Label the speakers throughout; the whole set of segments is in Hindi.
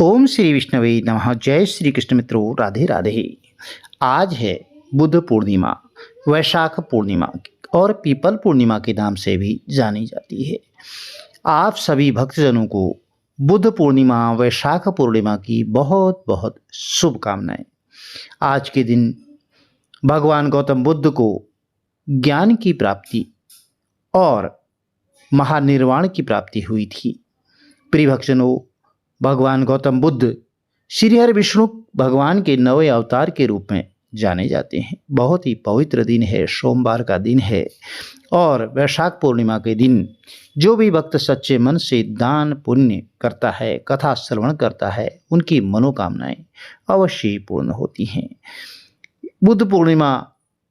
Speaker 1: ओम श्री विष्णवे नमः। जय श्री कृष्ण मित्रों, राधे राधे। आज है बुद्ध पूर्णिमा, वैशाख पूर्णिमा और पीपल पूर्णिमा के नाम से भी जानी जाती है। आप सभी भक्तजनों को बुद्ध पूर्णिमा, वैशाख पूर्णिमा की बहुत बहुत शुभकामनाएं। आज के दिन भगवान गौतम बुद्ध को ज्ञान की प्राप्ति और महानिर्वाण की प्राप्ति हुई थी। प्रिय भक्तजनों, भगवान गौतम बुद्ध श्रीहरि विष्णु भगवान के नवे अवतार के रूप में जाने जाते हैं। बहुत ही पवित्र दिन है, सोमवार का दिन है और वैशाख पूर्णिमा के दिन जो भी भक्त सच्चे मन से दान पुण्य करता है, कथा श्रवण करता है, उनकी मनोकामनाएं अवश्य ही पूर्ण होती हैं। बुद्ध पूर्णिमा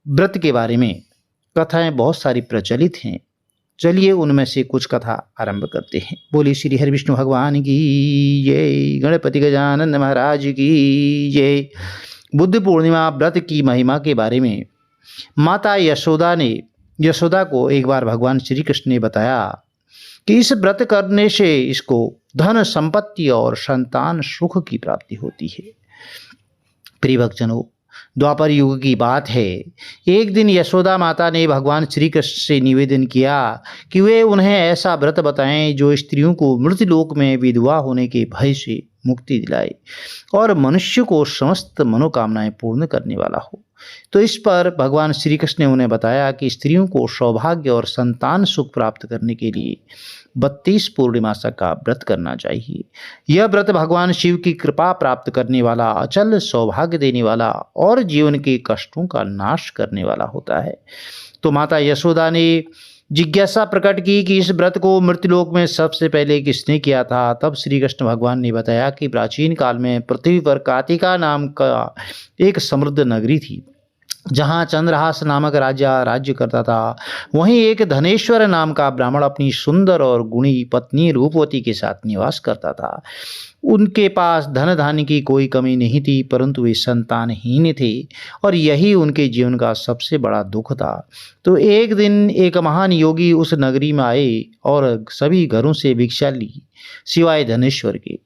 Speaker 1: व्रत के बारे में कथाएं बहुत सारी प्रचलित हैं। चलिए उनमें से कुछ कथा आरंभ करते हैं। बोली श्री हरि विष्णु भगवान की जय, गणपति गजानन महाराज की जय। बुद्ध पूर्णिमा व्रत की महिमा के बारे में माता यशोदा को एक बार भगवान श्री कृष्ण ने बताया कि इस व्रत करने से इसको धन संपत्ति और संतान सुख की प्राप्ति होती है। प्रिय भक्तजनों, द्वापर युग की बात है। एक दिन यशोदा माता ने भगवान श्री कृष्ण से निवेदन किया कि वे उन्हें ऐसा व्रत बताएं जो स्त्रियों को मृत्युलोक में विधवा होने के भय से मुक्ति दिलाए और मनुष्य को समस्त मनोकामनाएं पूर्ण करने वाला हो। तो इस पर भगवान श्री कृष्ण ने उन्हें बताया कि स्त्रियों को सौभाग्य और संतान सुख प्राप्त करने के लिए 32 पूर्णिमासा का व्रत करना चाहिए। यह व्रत भगवान शिव की कृपा प्राप्त करने वाला, अचल सौभाग्य देने वाला और जीवन के कष्टों का नाश करने वाला होता है। तो माता यशोदा ने जिज्ञासा प्रकट की कि इस व्रत को मृत्युलोक में सबसे पहले किसने किया था। तब श्री कृष्ण भगवान ने बताया कि प्राचीन काल में पृथ्वी पर कातिका नाम का एक समृद्ध नगरी थी, जहाँ चंद्रहास नामक राजा राज्य करता था। वहीं एक धनेश्वर नाम का ब्राह्मण अपनी सुंदर और गुणी पत्नी रूपवती के साथ निवास करता था। उनके पास धन धान्य की कोई कमी नहीं थी, परंतु वे संतानहीन थे और यही उनके जीवन का सबसे बड़ा दुख था। तो एक दिन एक महान योगी उस नगरी में आए और सभी घरों से भिक्षा ली, सिवाय धनेश्वर के।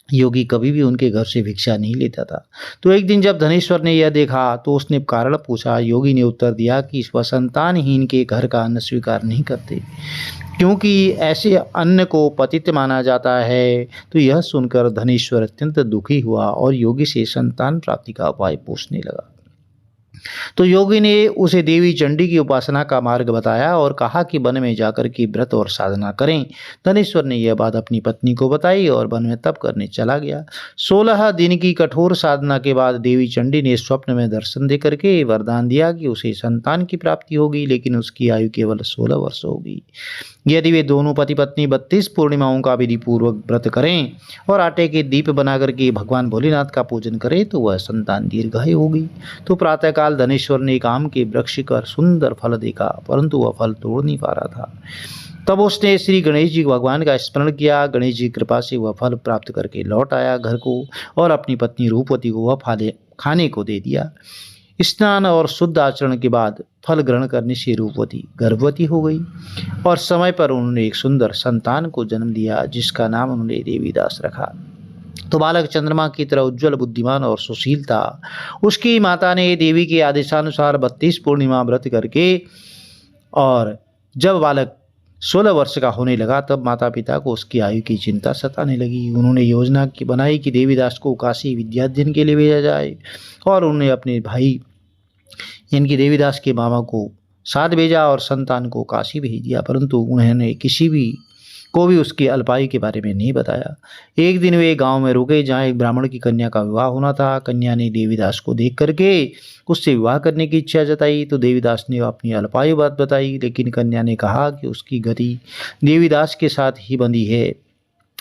Speaker 1: योगी कभी भी उनके घर से भिक्षा नहीं लेता था। तो एक दिन जब धनेश्वर ने यह देखा तो उसने कारण पूछा। योगी ने उत्तर दिया कि वह संतानहीन के घर का अन्न स्वीकार नहीं करते, क्योंकि ऐसे अन्न को पतित माना जाता है। तो यह सुनकर धनेश्वर अत्यंत दुखी हुआ और योगी से संतान प्राप्ति का उपाय पूछने लगा। तो योगी ने उसे देवी चंडी की उपासना का मार्ग बताया और कहा कि वन में जाकर के व्रत और साधना करें। धनेश्वर ने यह बात अपनी पत्नी को बताई और वन में तप करने चला गया। 16 दिन की कठोर साधना के बाद देवी चंडी ने स्वप्न में दर्शन दे करके वरदान दिया कि उसे संतान की प्राप्ति होगी, लेकिन उसकी आयु केवल 16 वर्ष होगी। यदि वे दोनों पति पत्नी 32 पूर्णिमाओं का विधि पूर्वक व्रत करें और आटे के दीप बना करके भगवान भोलेनाथ का पूजन करें तो वह संतान दीर्घायु होगी। तो प्रातःकाल धनेश्वर ने एक आम के वृक्ष का सुंदर फल देखा, परंतु वह फल तोड़ नहीं पा रहा था। तब उसने श्री गणेश जी भगवान का स्मरण किया। गणेश जी की कृपा से वह फल प्राप्त करके लौट आया घर को और अपनी पत्नी रूपवती को वह फल खाने को दे दिया। स्नान और शुद्ध आचरण के बाद फल ग्रहण करने से रूपवती गर्भवती हो गई और समय पर उन्होंने एक सुंदर संतान को जन्म दिया, जिसका नाम उन्होंने देवीदास रखा। तो बालक चंद्रमा की तरह उज्जवल, बुद्धिमान और सुशील था। उसकी माता ने देवी के आदेशानुसार 32 पूर्णिमा व्रत करके और जब बालक 16 वर्ष का होने लगा तब माता पिता को उसकी आयु की चिंता सताने लगी। उन्होंने योजना की बनाई कि देवीदास को काशी विद्याध्ययन के लिए भेजा जाए और उन्होंने अपने भाई यानी कि देवीदास के मामा को साथ भेजा और संतान को काशी भेज दिया, परंतु उन्होंने किसी भी को भी उसकी अल्पायु के बारे में नहीं बताया। एक दिन वे गांव में रुके जहां एक ब्राह्मण की कन्या का विवाह होना था। कन्या ने देवीदास को देख करके उससे विवाह करने की इच्छा जताई। तो देवीदास ने अपनी अल्पायु बात बताई, लेकिन कन्या ने कहा कि उसकी गति देवीदास के साथ ही बंधी है।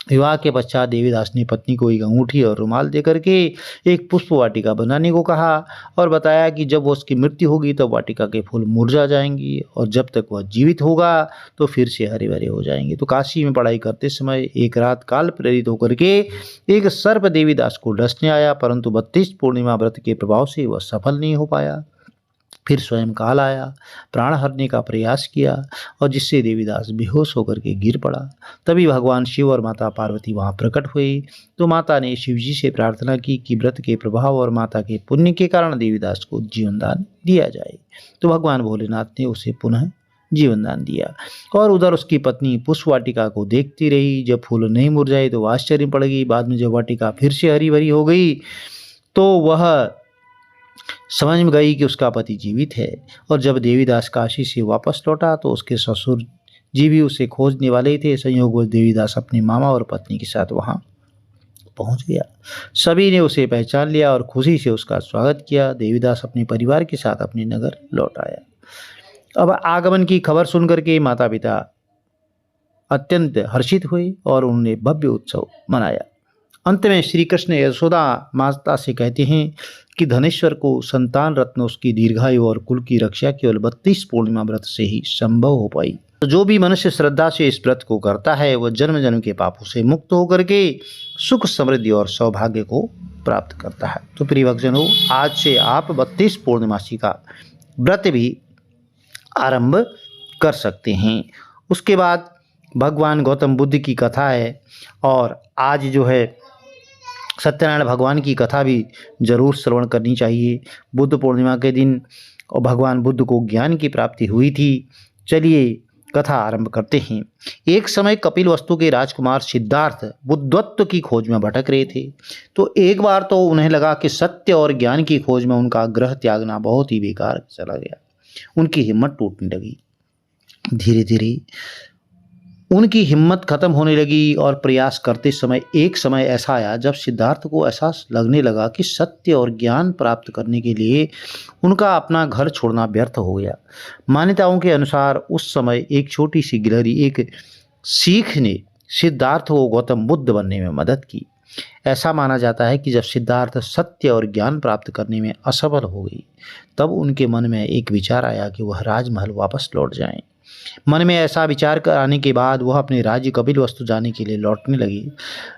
Speaker 1: विवाह के पश्चात देवीदास ने पत्नी को एक अंगूठी और रुमाल देकर के एक पुष्प वाटिका बनाने को कहा और बताया कि जब उसकी मृत्यु होगी तब वाटिका के फूल मुरझा जाएंगी और जब तक वह जीवित होगा तो फिर से हरे भरे हो जाएंगे। तो काशी में पढ़ाई करते समय एक रात काल प्रेरित होकर के एक सर्प देवीदास को डसने आया, परंतु 32 पूर्णिमा व्रत के प्रभाव से वह सफल नहीं हो पाया। फिर स्वयं काल आया, प्राण हरने का प्रयास किया और जिससे देवीदास बेहोश होकर के गिर पड़ा। तभी भगवान शिव और माता पार्वती वहाँ प्रकट हुए। तो माता ने शिव जी से प्रार्थना की कि व्रत के प्रभाव और माता के पुण्य के कारण देवीदास को जीवन दान दिया जाए। तो भगवान भोलेनाथ ने उसे पुनः जीवन दान दिया। और उधर उसकी पत्नी पुष्प वाटिका को देखती रही। जब फूल नहीं मुरझाए तो वह आश्चर्य पड़ गई। बाद में जब वाटिका फिर से हरी भरी हो गई तो वह समझ में गई कि उसका पति जीवित है। और जब देवीदास काशी से वापस लौटा तो उसके ससुर जी भी उसे खोजने वाले ही थे। संयोगवश देवीदास अपने मामा और पत्नी के साथ वहाँ पहुँच गया। सभी ने उसे पहचान लिया और खुशी से उसका स्वागत किया। देवीदास अपने परिवार के साथ अपने नगर लौट आया। अब आगमन की खबर सुनकर के माता पिता अत्यंत हर्षित हुए और उन्होंने भव्य उत्सव मनाया। अंत में श्री कृष्ण यशोदा माता से कहते हैं कि धनेश्वर को संतान रत्न उसकी दीर्घायु और कुल की रक्षा केवल 32 पूर्णिमा व्रत से ही संभव हो पाई। तो जो भी मनुष्य श्रद्धा से इस व्रत को करता है वह जन्म जन्म के पापों से मुक्त होकर के सुख समृद्धि और सौभाग्य को प्राप्त करता है। तो प्रिय भक्तजनों, आज से आप 32 पूर्णिमासी का व्रत भी आरंभ कर सकते हैं। उसके बाद भगवान गौतम बुद्ध की कथा है और आज जो है सत्यनारायण भगवान की कथा भी जरूर श्रवण करनी चाहिए। बुद्ध पूर्णिमा के दिन और भगवान बुद्ध को ज्ञान की प्राप्ति हुई थी। चलिए कथा आरंभ करते हैं। एक समय कपिल वस्तु के राजकुमार सिद्धार्थ बुद्धत्व की खोज में भटक रहे थे। तो एक बार तो उन्हें लगा कि सत्य और ज्ञान की खोज में उनका ग्रह त्यागना बहुत ही बेकार चला गया। उनकी हिम्मत टूटने लगी। धीरे धीरे उनकी हिम्मत खत्म होने लगी और प्रयास करते समय एक समय ऐसा आया जब सिद्धार्थ को एहसास लगने लगा कि सत्य और ज्ञान प्राप्त करने के लिए उनका अपना घर छोड़ना व्यर्थ हो गया। मान्यताओं के अनुसार उस समय एक छोटी सी गिलहरी एक सीख ने सिद्धार्थ को गौतम बुद्ध बनने में मदद की। ऐसा माना जाता है कि जब सिद्धार्थ सत्य और ज्ञान प्राप्त करने में असफल हो गई तब उनके मन में एक विचार आया कि वह राजमहल वापस लौट जाएं। मन में ऐसा विचार आने के बाद वह अपने राज्य कपिल वस्तु जाने के लिए लौटने लगी।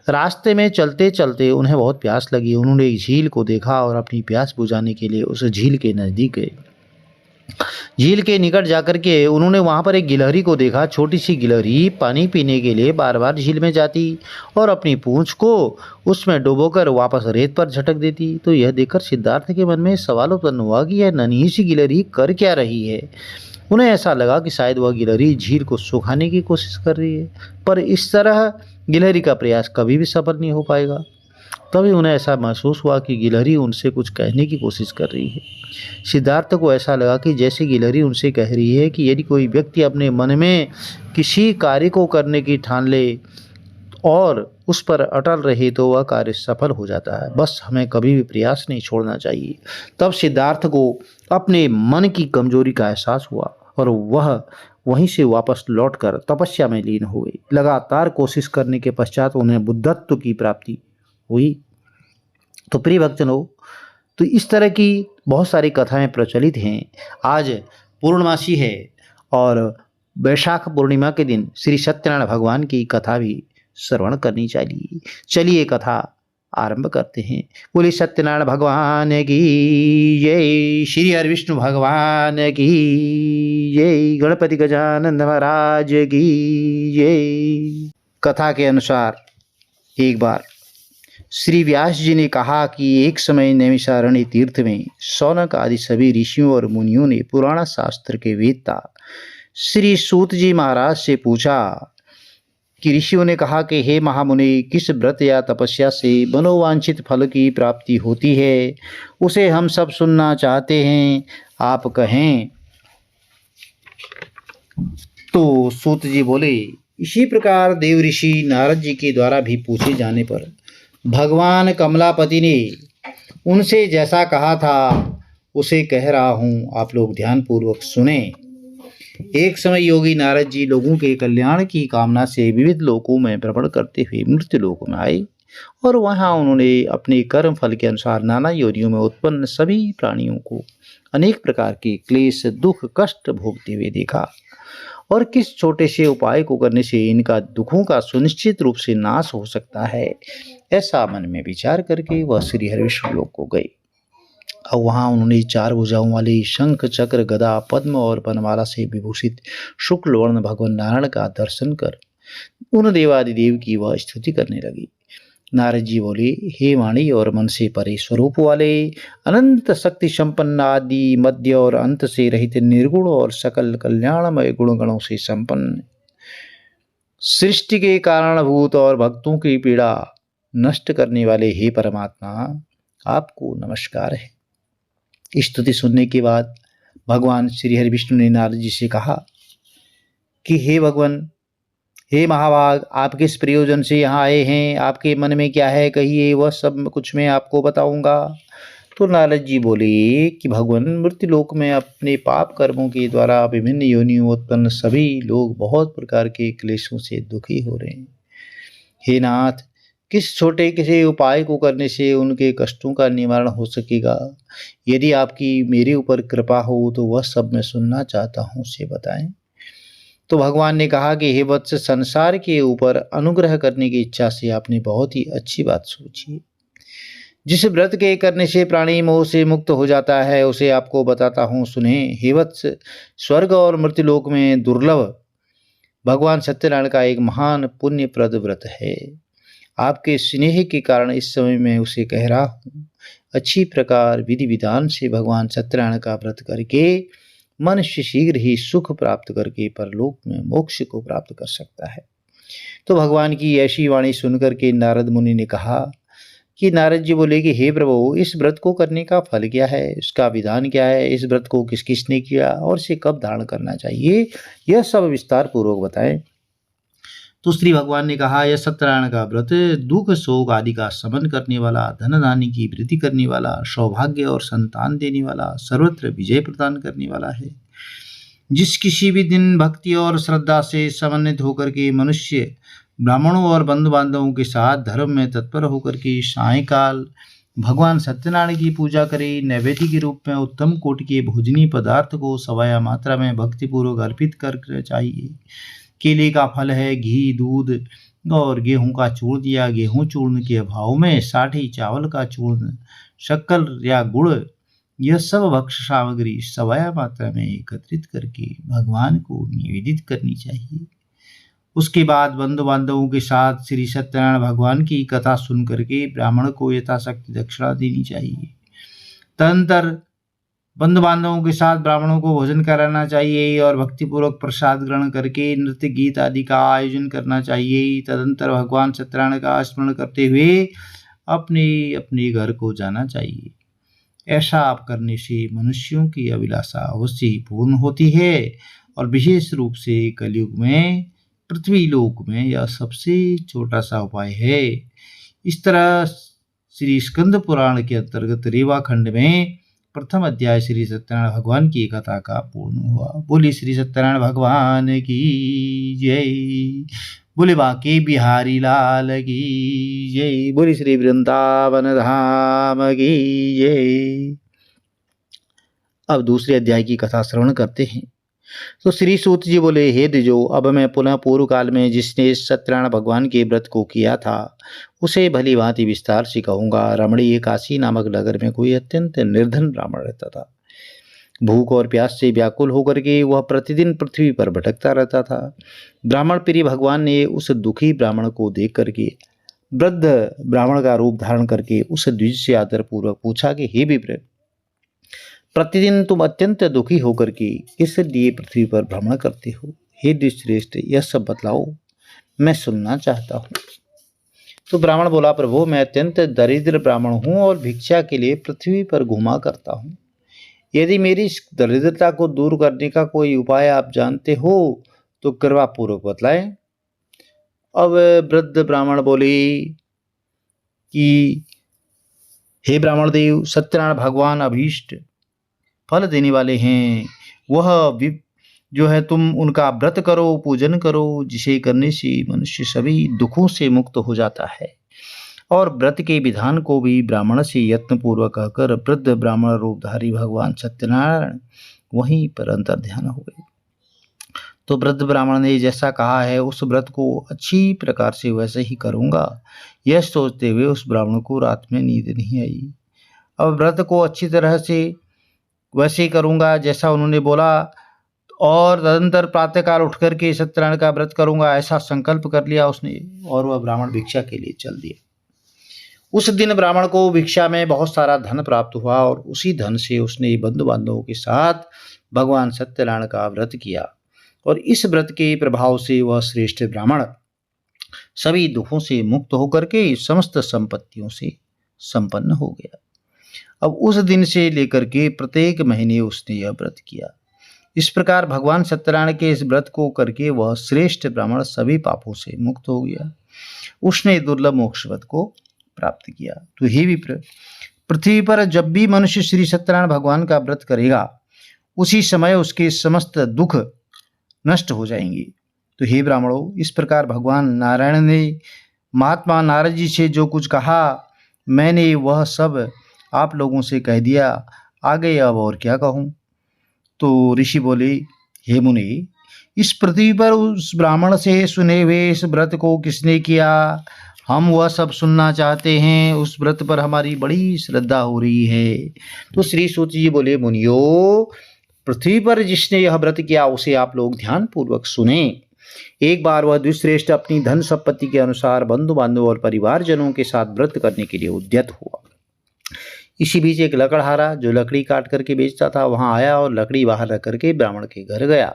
Speaker 1: रास्ते में चलते चलते उन्हें बहुत प्यास लगी। उन्होंने एक झील को देखा और अपनी प्यास बुझाने के लिए उस झील के नज़दीक गए। झील के निकट जाकर के उन्होंने वहां पर एक गिलहरी को देखा। छोटी सी गिलहरी पानी पीने के लिए बार बार झील में जाती और अपनी पूंछ को उसमें डुबोकर वापस रेत पर झटक देती। तो यह देखकर सिद्धार्थ के मन में सवाल उत्पन्न हुआ कि यह नन्ही सी गिलहरी कर क्या रही है। उन्हें ऐसा लगा कि शायद वह गिलहरी झील को सुखाने की कोशिश कर रही है, पर इस तरह गिलहरी का प्रयास कभी भी सफल नहीं हो पाएगा। तभी उन्हें ऐसा महसूस हुआ कि गिलहरी उनसे कुछ कहने की कोशिश कर रही है। सिद्धार्थ को ऐसा लगा कि जैसे गिलहरी उनसे कह रही है कि यदि कोई व्यक्ति अपने मन में किसी कार्य को करने की ठान ले और उस पर अटल रहे तो वह कार्य सफल हो जाता है। बस हमें कभी भी प्रयास नहीं छोड़ना चाहिए। तब सिद्धार्थ को अपने मन की कमजोरी का एहसास हुआ और वह वहीं से वापस लौटकर तपस्या में लीन हो गई। लगातार कोशिश करने के पश्चात उन्हें बुद्धत्व की प्राप्ति हुई। तो प्रिय भक्तजनों, तो इस तरह की बहुत सारी कथाएं प्रचलित हैं। आज पूर्णमासी है और वैशाख पूर्णिमा के दिन श्री सत्यनारायण भगवान की कथा भी श्रवण करनी चाहिए। चलिए कथा आरंभ करते हैं। बोले सत्यनारायण भगवान की जय, श्री हरि विष्णु भगवान की जय, गणपति गजानन महाराज की जय। कथा के अनुसार एक बार श्री व्यास जी ने कहा कि एक समय नैमिषारण्य तीर्थ में शौनक आदि सभी ऋषियों और मुनियों ने पुराण शास्त्र के वेदता श्री सूत जी महाराज से पूछा कि ऋषियों ने कहा कि हे महामुनि, किस व्रत या तपस्या से मनोवांछित फल की प्राप्ति होती है, उसे हम सब सुनना चाहते हैं, आप कहें। तो सूत जी बोले, इसी प्रकार देव ऋषि नारद जी के द्वारा भी पूछे जाने पर भगवान कमलापति ने उनसे जैसा कहा था उसे कह रहा हूँ, आप लोग ध्यानपूर्वक सुने। एक समय योगी नारद जी लोगों के कल्याण की कामना से विविध लोकों में भ्रमण करते हुए मृत्यु लोक में आए और वहां उन्होंने अपने कर्म फल के अनुसार नाना योनियों में उत्पन्न सभी प्राणियों को अनेक प्रकार के क्लेश, दुख, कष्ट भोगते हुए देखा और किस छोटे से उपाय को करने से इनका दुखों का सुनिश्चित रूप से नाश हो सकता है, ऐसा मन में विचार करके वह श्री हरि विष्णु लोक को गए। अब वहाँ उन्होंने 4 भुजाओं वाले शंख, चक्र, गदा, पद्म और वनमाला से विभूषित शुक्ल वर्ण भगवान नारायण का दर्शन कर उन देवादिदेव की वह स्तुति करने लगी। नारद जी बोले, हे वाणी और मन से परे स्वरूप वाले, अनंत शक्ति संपन्न, आदि मध्य और अंत से रहित, निर्गुण और सकल कल्याणमय गुणगणों से संपन्न, सृष्टि के कारणभूत और भक्तों की पीड़ा नष्ट करने वाले हे परमात्मा, आपको नमस्कार है। स्तुति सुनने के बाद भगवान श्री हरि विष्णु ने नारद जी से कहा कि हे भगवान, हे महाभाग, आप किस प्रयोजन से यहाँ आए हैं? आपके मन में क्या है, कहिए, वह सब कुछ मैं आपको बताऊंगा। तो नारद जी बोले कि भगवान, मृत्युलोक में अपने पाप कर्मों के द्वारा विभिन्न योनियों उत्पन्न सभी लोग बहुत प्रकार के क्लेशों से दुखी हो रहे हैं। हे नाथ, किस छोटे किसी उपाय को करने से उनके कष्टों का निवारण हो सकेगा? यदि आपकी मेरे ऊपर कृपा हो तो वह सब मैं सुनना चाहता हूँ, उसे बताएं। तो भगवान ने कहा कि हे वत्स, संसार के ऊपर अनुग्रह करने की इच्छा से आपने बहुत ही अच्छी बात सोची। जिस व्रत के करने से प्राणी मोह से मुक्त हो जाता है, उसे आपको बताता हूँ, सुने। हे वत्स, स्वर्ग और मृत्युलोक में दुर्लभ भगवान सत्यनारायण का एक महान पुण्यप्रद व्रत है। आपके स्नेह के कारण इस समय मैं उसे कह रहा हूँ। अच्छी प्रकार विधि विधान से भगवान सत्यनारायण का व्रत करके मनुष्य शीघ्र ही सुख प्राप्त करके परलोक में मोक्ष को प्राप्त कर सकता है। तो भगवान की ऐसी वाणी सुनकर के नारद मुनि ने कहा कि नारद जी बोले कि हे प्रभु, इस व्रत को करने का फल क्या है, इसका विधान क्या है, इस व्रत को किस किसने किया और इसे कब धारण करना चाहिए, यह सब विस्तार पूर्वक बताएं। तो श्री भगवान ने कहा, यह सत्यनारायण का व्रत दुख शोक आदि का शमन करने वाला, धन धान्य की वृद्धि करने वाला, सौभाग्य और संतान देने वाला, सर्वत्र विजय प्रदान करने वाला है। जिस किसी भी दिन भक्ति और श्रद्धा से समन्वित होकर के मनुष्य ब्राह्मणों और बंधु बांधवों के साथ धर्म में तत्पर होकर के सायंकाल भगवान सत्यनारायण की पूजा करे, नैवेद्य के रूप में उत्तम कोटि के भोजनीय पदार्थ को सवाया मात्रा में भक्तिपूर्वक अर्पित कर चाहिए। केले का फल है, घी, दूध और गेहूं का चूर्ण या गेहूं चूर्ण के अभाव में साठी चावल का चूर्ण, शक्कर या गुड़, यह सब भक्ष्य सामग्री सवाया मात्रा में एकत्रित करके भगवान को निवेदित करनी चाहिए। उसके बाद बंधु बांधवों के साथ श्री सत्यनारायण भगवान की कथा सुन करके ब्राह्मण को यथाशक्ति दक्षिणा देनी चाहिए। तदंतर बंधु बांधवों के साथ ब्राह्मणों को भोजन कराना चाहिए और भक्तिपूर्वक प्रसाद ग्रहण करके नृत्य गीत आदि का आयोजन करना चाहिए। तदंतर भगवान सत्यनारायण का स्मरण करते हुए अपने अपने घर को जाना चाहिए। ऐसा आप करने से मनुष्यों की अभिलाषा अवश्य ही पूर्ण होती है और विशेष रूप से कलयुग में पृथ्वी लोक में यह सबसे छोटा सा उपाय है। इस तरह श्री स्कंद पुराण के अंतर्गत रेवा खंड में प्रथम अध्याय श्री सत्यनारायण भगवान की कथा का पूर्ण हुआ। बोले श्री सत्यनारायण भगवान की जय। बोले बांके बिहारी लाल की जय। बोले श्री वृंदावन धाम की जय। अब दूसरे अध्याय की कथा श्रवण करते हैं। तो श्री सूत जी बोले, हे द्विजो, अब मैं पुनः पूर्व काल में जिसने सत्यनारायण भगवान के व्रत को किया था उसे भली भांति विस्तार से कहूँगा। रमणीय काशी नामक नगर में कोई अत्यंत निर्धन ब्राह्मण रहता था। भूख और प्यास से व्याकुल होकर के वह प्रतिदिन पृथ्वी पर भटकता रहता था। ब्राह्मण प्रिय भगवान ने उस दुखी ब्राह्मण को देख करके वृद्ध ब्राह्मण का रूप धारण करके उस द्विज से आदरपूर्वक पूछा कि हे विप्र, प्रतिदिन तुम अत्यंत दुखी होकर के किस लिए पृथ्वी पर भ्रमण करते हो? हे द्विजश्रेष्ठ, यह सब बतलाओ, मैं सुनना चाहता हूँ। तो ब्राह्मण बोला, प्रभु, मैं अत्यंत दरिद्र ब्राह्मण हूँ और भिक्षा के लिए पृथ्वी पर घुमा करता हूँ। यदि मेरी इस दरिद्रता को दूर करने का कोई उपाय आप जानते हो तो कृपा पूर्वक बतलाएं। अब वृद्ध ब्राह्मण बोले कि हे ब्राह्मण देव, सत्यनारायण भगवान अभीष्ट फल देने वाले हैं। वह जो है तुम उनका व्रत करो, पूजन करो, जिसे करने से मनुष्य सभी दुखों से मुक्त हो जाता है। और व्रत के विधान को भी ब्राह्मण से यत्नपूर्वक कहकर वृद्ध ब्राह्मण रूपधारी भगवान सत्यनारायण वहीं पर अंतर्ध्यान हो गए। तो वृद्ध ब्राह्मण ने जैसा कहा है उस व्रत को अच्छी प्रकार से वैसे ही करूँगा, यह सोचते हुए उस ब्राह्मण को रात में नींद नहीं आई। अब व्रत को अच्छी तरह से वैसे ही करूँगा जैसा उन्होंने बोला, और तदनंतर प्रातःकाल उठ कर के सत्यनारायण का व्रत करूँगा, ऐसा संकल्प कर लिया उसने, और वह ब्राह्मण भिक्षा के लिए चल दिया। उस दिन ब्राह्मण को भिक्षा में बहुत सारा धन प्राप्त हुआ, और उसी धन से उसने बंधु बांधवों के साथ भगवान सत्यनारायण का व्रत किया, और इस व्रत के प्रभाव से वह श्रेष्ठ ब्राह्मण सभी दुखों से मुक्त होकर के समस्त संपत्तियों से संपन्न हो गया। अब उस दिन से लेकर के प्रत्येक महीने उसने यह व्रत किया। इस प्रकार भगवान सत्यनारायण के इस व्रत को करके वह श्रेष्ठ ब्राह्मण सभी पापों से मुक्त हो गया। उसने दुर्लभ मोक्षपद को प्राप्त किया। तो हे विप्र, पृथ्वी पर जब भी मनुष्य श्री सत्यनारायण भगवान का व्रत करेगा, उसी समय उसके समस्त दुख नष्ट हो जाएंगे। तो हे ब्राह्मणों, इस प्रकार भगवान नारायण ने महात्मा नारद जी से जो कुछ कहा, मैंने वह सब आप लोगों से कह दिया। आगे अब और क्या कहूँ। तो ऋषि बोले, हे मुनि, इस पृथ्वी पर उस ब्राह्मण से सुने हुए इस व्रत को किसने किया, हम वह सब सुनना चाहते हैं। उस व्रत पर हमारी बड़ी श्रद्धा हो रही है। तो श्री सूत जी बोले, मुनियो, पृथ्वी पर जिसने यह व्रत किया उसे आप लोग ध्यान पूर्वक सुने। एक बार वह द्विश्रेष्ठ अपनी धन संपत्ति के अनुसार बंधु बांधव और परिवारजनों के साथ व्रत करने के लिए उद्यत हुआ। इसी बीच एक लकड़हारा जो लकड़ी काट करके बेचता था वहां आया, और लकड़ी बाहर रख करके ब्राह्मण के घर गया।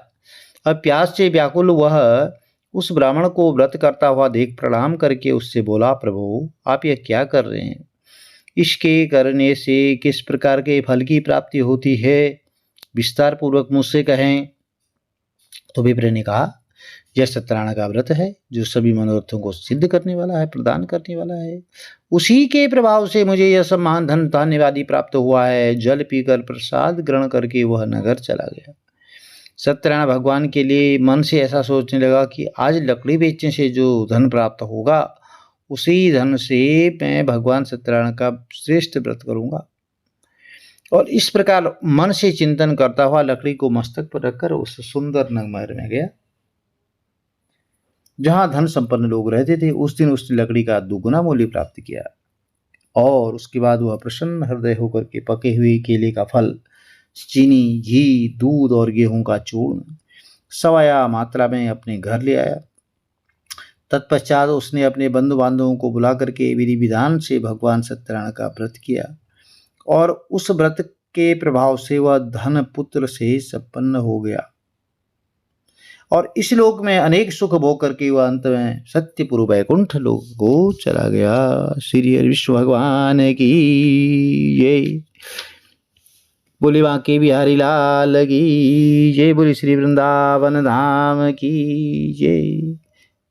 Speaker 1: अब प्यास से व्याकुल वह उस ब्राह्मण को व्रत करता हुआ देख प्रणाम करके उससे बोला, प्रभु, आप यह क्या कर रहे हैं? इसके करने से किस प्रकार के फल की प्राप्ति होती है, विस्तार पूर्वक मुझसे कहें। तो विप्र ने कहा, यह सत्यनारायण का व्रत है जो सभी मनोरथों को सिद्ध करने वाला है, प्रदान करने वाला है। उसी के प्रभाव से मुझे यह सम्मान धन धन्यवादी प्राप्त हुआ है। जल पीकर प्रसाद ग्रहण करके वह नगर चला गया। सत्यनारायण भगवान के लिए मन से ऐसा सोचने लगा कि आज लकड़ी बेचने से जो धन प्राप्त होगा, उसी धन से मैं भगवान सत्यनारायण का श्रेष्ठ व्रत करूंगा। और इस प्रकार मन से चिंतन करता हुआ लकड़ी को मस्तक पर रखकर उस सुंदर नगमहल में गया जहां धन संपन्न लोग रहते थे। उस दिन उसने लकड़ी का दुगुना मूल्य प्राप्त किया, और उसके बाद वह प्रसन्न हृदय होकर के पके हुए केले का फल, चीनी, घी, दूध और गेहूं का चूर्ण सवाया मात्रा में अपने घर ले आया। तत्पश्चात उसने अपने बंधु बांधवों को बुला करके विधि विधान से भगवान सत्यनारायण का व्रत किया, और उस व्रत के प्रभाव से वह धन पुत्र से संपन्न हो गया, और इस लोक में अनेक सुख भोग करके वह अंत में सत्यपुर वैकुंठ लोक को चला गया। श्री हरि विष्णु भगवान की जय। बोले बांके बिहारी लाल की जय। बोले श्री वृंदावन धाम की जय।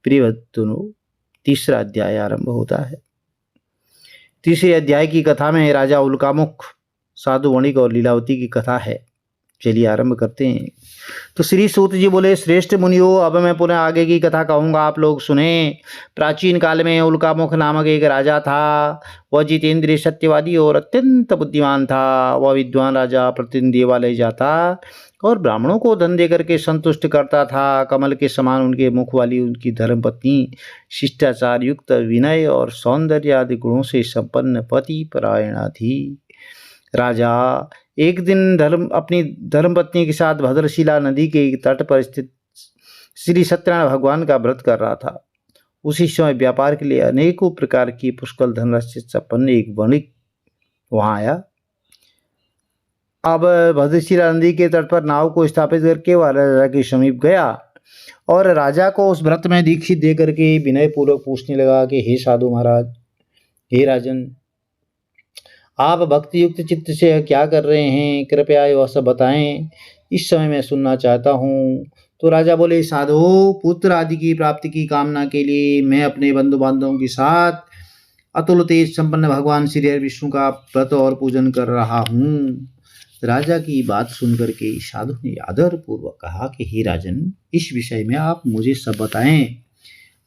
Speaker 1: प्रिय भक्तों, तीसरा अध्याय आरंभ होता है। तीसरे अध्याय की कथा में राजा उल्कामुख, साधु वणिक और लीलावती की कथा है। चलिए आरंभ करते हैं। तो श्री सूत जी बोले, श्रेष्ठ मुनियों, अब मैं पुनः आगे की कथा कहूँगा, आप लोग सुने। प्राचीन काल में उल्कामुख नामक एक राजा था। वह जितेंद्रिय, सत्यवादी और अत्यंत बुद्धिमान था। वह विद्वान राजा प्रतिदिन देवालय जाता और ब्राह्मणों को धन देकर के संतुष्ट करता था। कमल के समान उनके मुख वाली उनकी धर्मपत्नी शिष्टाचार युक्त, विनय और सौंदर्य आदि गुणों से संपन्न पति परायणा थी। राजा एक दिन अपनी धर्मपत्नी के साथ भद्रशिला नदी के तट पर स्थित श्री सत्यनारायण भगवान का व्रत कर रहा था। उसी समय व्यापार के लिए अनेकों प्रकार की पुष्कल धनराशि से संपन्न एक वणिक वहां आया। अब भद्रशिला नदी के तट पर नाव को स्थापित करके वह राजा के समीप गया, और राजा को उस व्रत में दीक्षित दे करके विनय पूर्वक पूछने लगा कि हे साधु महाराज, हे राजन, आप भक्ति युक्त चित्त से क्या कर रहे हैं, कृपया वह सब बताएं, इस समय मैं सुनना चाहता हूँ। तो राजा बोले, साधु, पुत्र आदि की प्राप्ति की कामना के लिए मैं अपने बंधु बांधवों के साथ अतुल तेज संपन्न भगवान श्री हरि विष्णु का व्रत और पूजन कर रहा हूँ। राजा की बात सुनकर के साधु ने आदर पूर्वक कहा कि हे राजन, इस विषय में आप मुझे सब बताएं।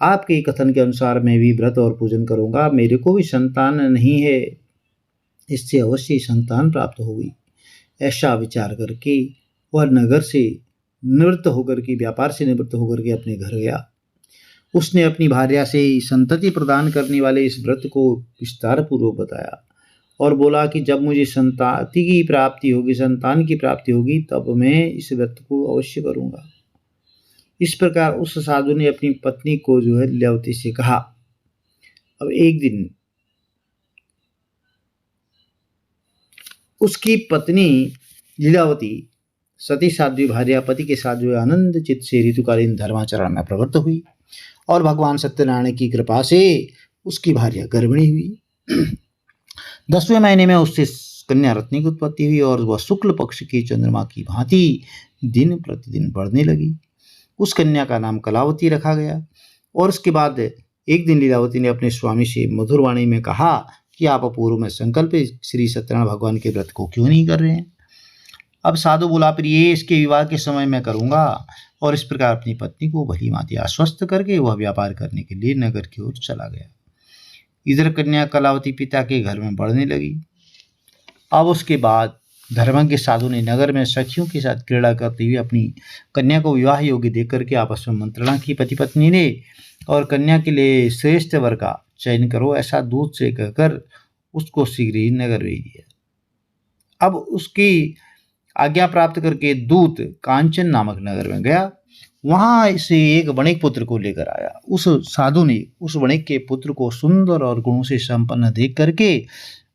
Speaker 1: आपके कथन के अनुसार मैं भी व्रत और पूजन करूँगा। मेरे को भी संतान नहीं है, इससे अवश्य संतान प्राप्त होगी। ऐसा विचार करके वह नगर से निवृत्त होकर के, व्यापार से निवृत्त होकर के अपने घर गया। उसने अपनी भार्या से संतति प्रदान करने वाले इस व्रत को विस्तार पूर्वक बताया, और बोला कि जब मुझे संतान की प्राप्ति होगी तब मैं इस व्रत को अवश्य करूंगा। इस प्रकार उस साधु ने अपनी पत्नी को जो है लीलावती से कहा। अब एक दिन उसकी पत्नी लीलावती सती साध्वी भार्या पति के साथ जो है आनंद चित्त से ऋतुकालीन धर्माचरण में प्रवृत्त हुई और भगवान सत्यनारायण की कृपा से उसकी भार्या गर्भिणी हुई। 10वें महीने में उससे कन्या रत्नी की उत्पत्ति हुई और वह शुक्ल पक्ष की चंद्रमा की भांति दिन प्रतिदिन बढ़ने लगी। उस कन्या का नाम कलावती रखा गया। और उसके बाद एक दिन लीलावती ने अपने स्वामी से मधुर वाणी में कहा कि आप पूर्व में संकल्प श्री सत्यनारायण भगवान के व्रत को क्यों नहीं कर रहे हैं। अब साधु बोला, प्रिय, इसके विवाह के समय मैं करूंगा। और इस प्रकार अपनी पत्नी को भली भांति आश्वस्त करके वह व्यापार करने के लिए नगर की ओर चला गया। इधर कन्या कलावती पिता के घर में बढ़ने लगी। अब उसके बाद धर्मज्ञ साधु ने नगर में सखियों के साथ क्रीड़ा करते हुए अपनी कन्या को विवाह योग्य देख करके आपस में मंत्रणा की पति पत्नी ने, और कन्या के लिए श्रेष्ठ वर का चयन करो ऐसा दूत से कहकर उसको शीघ्र ही नगर भेज दिया। अब उसकी आज्ञा प्राप्त करके दूत कांचन नामक नगर में गया। वहां से एक वणिक पुत्र को लेकर आया। उस साधु ने उस वणिक के पुत्र को सुंदर और गुणों से संपन्न देख करके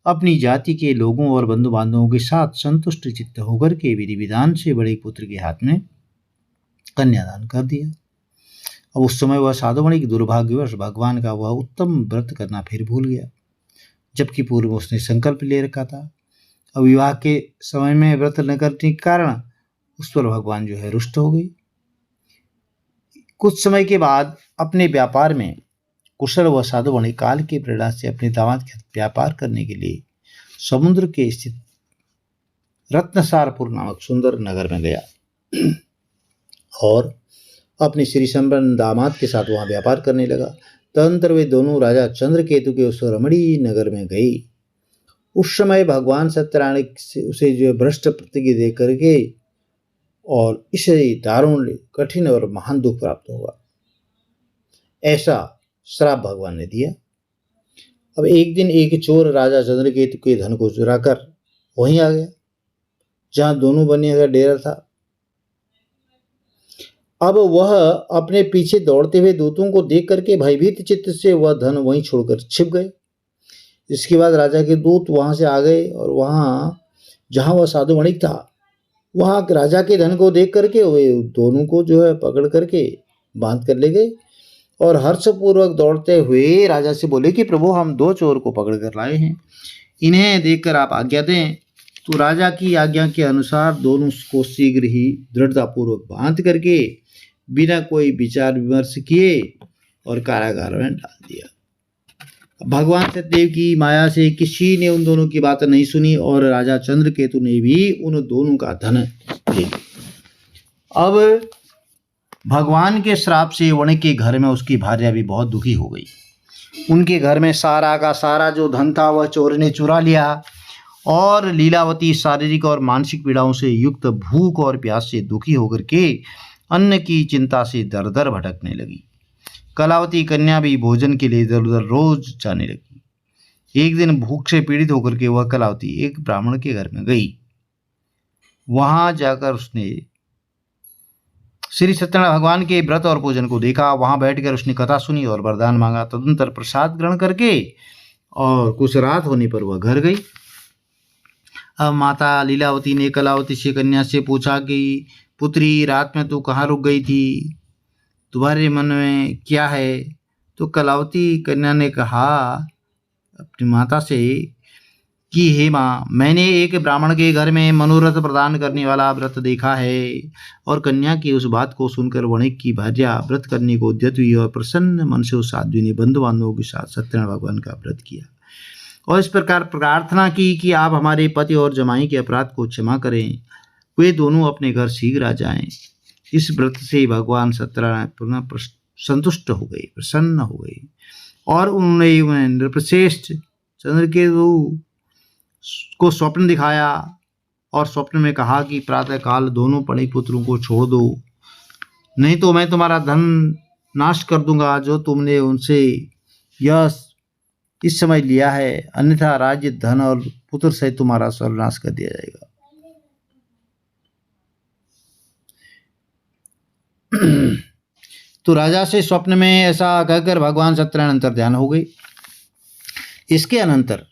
Speaker 1: अपनी जाति के लोगों और बंधु बांधवों के साथ संतुष्ट चित्त होकर के विधि विधान से वणिक पुत्र के हाथ में कन्यादान कर दिया। अब उस समय वह साधु वणिक दुर्भाग्यवश भगवान का वह उत्तम व्रत करना फिर भूल गया, जबकि पूर्व उसने संकल्प ले रखा था। अब विवाह के समय में व्रत न करने के कारण उस पर भगवान जो है रुष्ट हो गई। कुछ समय के बाद अपने व्यापार में कुशल व साधु वणिक काल की प्रेरणा से अपने दामाद के व्यापार करने के लिए समुद्र के स्थित रत्नसारपुर नामक सुंदर नगर में गया और अपने श्री संपन्न दामाद के साथ वहां व्यापार करने लगा। तदंतर वे दोनों राजा चंद्रकेतु के उस रमणीय नगर में गई। उस समय भगवान सत्यनारायण उसे जो भ्रष्ट प्रतिज्ञा दे करके और इसे दारुण कठिन और महान दुख प्राप्त होगा ऐसा श्राप भगवान ने दिया। अब एक दिन एक चोर राजा चंद्रकेतु के धन को चुराकर वहीं आ गया जहां दोनों बनिया का डेरा था। अब वह अपने पीछे दौड़ते हुए दूतों को देख करके भयभीत चित्त से वह धन वहीं छोड़कर छिप गए। इसके बाद राजा के दूत वहां से आ गए और वहां जहां वह साधु वणिक था वहां राजा के धन को देख करके वे दोनों को जो है पकड़ करके बांध कर ले गए और हर्षपूर्वक दौड़ते हुए राजा से बोले कि प्रभु, हम 2 चोर को पकड़ कर लाए हैं, इन्हें देखकर आप आज्ञा दें। तो राजा की आज्ञा के अनुसार दोनों को शीघ्र ही दृढ़तापूर्वक बांध करके बिना कोई विचार विमर्श किए और कारागार में डाल दिया। भगवान सत्यदेव की माया से किसी ने उन दोनों की बात नहीं सुनी और राजा चंद्रकेतु ने भी उन दोनों का धन ले लिया। अब भगवान के श्राप से वणिक के घर में उसकी भार्या भी बहुत दुखी हो गई। उनके घर में सारा का सारा जो धन था वह चोर ने चुरा लिया और लीलावती शारीरिक और मानसिक पीड़ाओं से युक्त भूख और प्यास से दुखी होकर के अन्न की चिंता से दर दर भटकने लगी। कलावती कन्या भी भोजन के लिए इधर उधर रोज जाने लगी। एक दिन भूख से पीड़ित होकर के वह कलावती एक ब्राह्मण के घर में गई। वहां जाकर उसने श्री सत्यनारायण भगवान के व्रत और पूजन को देखा। वहां बैठकर उसने कथा सुनी और वरदान मांगा। तदनंतर प्रसाद ग्रहण करके और कुछ रात होने पर वह घर गई। अब माता लीलावती ने कलावती से कन्या से पूछा कि पुत्री, रात में तू कहाँ रुक गई थी? तुम्हारे मन में क्या है? तो कलावती कन्या ने कहा अपनी माता से कि हे माँ, मैंने एक ब्राह्मण के घर में मनोरथ प्रदान करने वाला व्रत देखा है। और कन्या की उस बात को सुनकर वणिक की भार्या व्रत करने को उद्यत हुई और प्रसन्न मन से उस साध्वी ने बंधु बांधवों के साथ सत्यनारायण भगवान का व्रत किया और इस प्रकार प्रार्थना की कि आप हमारे पति और जमाई के अपराध को क्षमा करें, वे दोनों अपने घर शीघ्र आ जाएं। इस व्रत से भगवान सत्यनारायण पुनः संतुष्ट हो गए, प्रसन्न हो गए और उन्होंने नृपश्रेष्ठ चंद्रकेतु को स्वप्न दिखाया और स्वप्न में कहा कि प्रातःकाल दोनों वणिक पुत्रों को छोड़ दो, नहीं तो मैं तुम्हारा धन नाश कर दूंगा जो तुमने उनसे यह इस समय लिया है, अन्यथा राज्य, धन और पुत्र सहित तुम्हारा सर्वनाश कर दिया जाएगा। तो राजा से स्वप्न में ऐसा कहकर भगवान सत्यनारायण अंतर्ध्यान हो गए। इसके अनंतर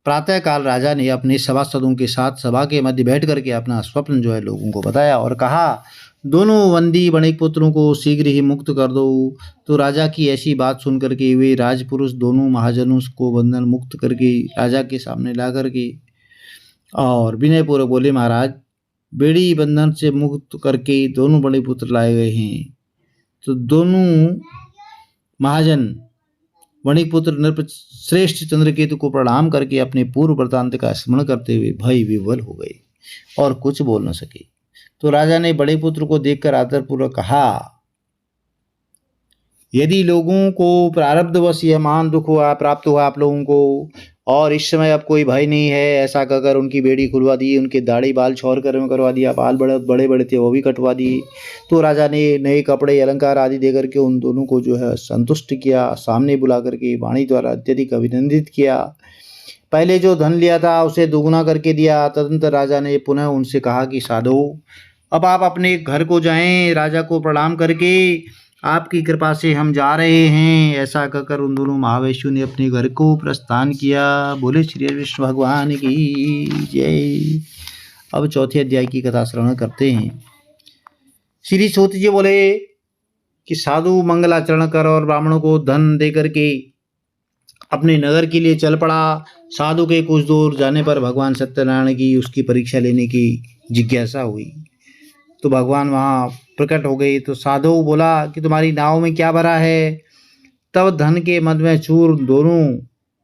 Speaker 1: प्रातःकाल राजा ने अपने सभासदों के साथ सभा के मध्य बैठ करके अपना स्वप्न जो है लोगों को बताया और कहा, दोनों बंदी वणिक पुत्रों को शीघ्र ही मुक्त कर दो। तो राजा की ऐसी बात सुन करके वे राजपुरुष दोनों महाजनों को बंधन मुक्त करके राजा के सामने ला करके और विनयपूर्वक बोले, महाराज, बेड़ी बंधन से मुक्त करके दोनों बड़े पुत्र लाए गए हैं। तो दोनों महाजन वणिकपुत्र नृपश्रेष्ठ चंद्रकेतु को प्रणाम करके अपने पूर्व वृत्तांत का स्मरण करते हुए भय विह्वल हो गए और कुछ बोल न सके। तो राजा ने बड़े पुत्र को देखकर आदरपूर्वक कहा, यदि लोगों को प्रारब्धवश यह महान दुख हुआ प्राप्त हुआ आप लोगों को, और इस समय अब कोई भय नहीं है, ऐसा कहकर उनकी बेड़ी खुलवा दी, उनके दाढ़ी बाल छोड़ करवा दिया, बाल बड़े बड़े थे वो भी कटवा दिए। तो राजा ने नए कपड़े अलंकार आदि दे करके उन दोनों को जो है संतुष्ट किया, सामने बुला करके वाणी द्वारा अत्यधिक अभिनंदित किया। पहले जो धन लिया था उसे दोगुना करके दिया। तदंतर राजा ने पुनः उनसे कहा कि साधो, अब आप अपने घर को जाएं, राजा को प्रणाम करके आपकी कृपा से हम जा रहे हैं। ऐसा कहकर उन दोनों महावैश्यों ने अपने घर को प्रस्थान किया। बोले श्री विष्णु भगवान की जय। अब चौथे अध्याय की कथा श्रवण करते हैं। श्री सूत जी बोले कि साधु मंगलाचरण कर और ब्राह्मणों को धन दे करके अपने नगर के लिए चल पड़ा। साधु के कुछ दूर जाने पर भगवान सत्यनारायण की उसकी परीक्षा लेने की जिज्ञासा हुई। तो भगवान वहाँ प्रकट हो गई। तो साधु बोला कि तुम्हारी नाव में क्या भरा है। तब धन के मद में चूर दोनों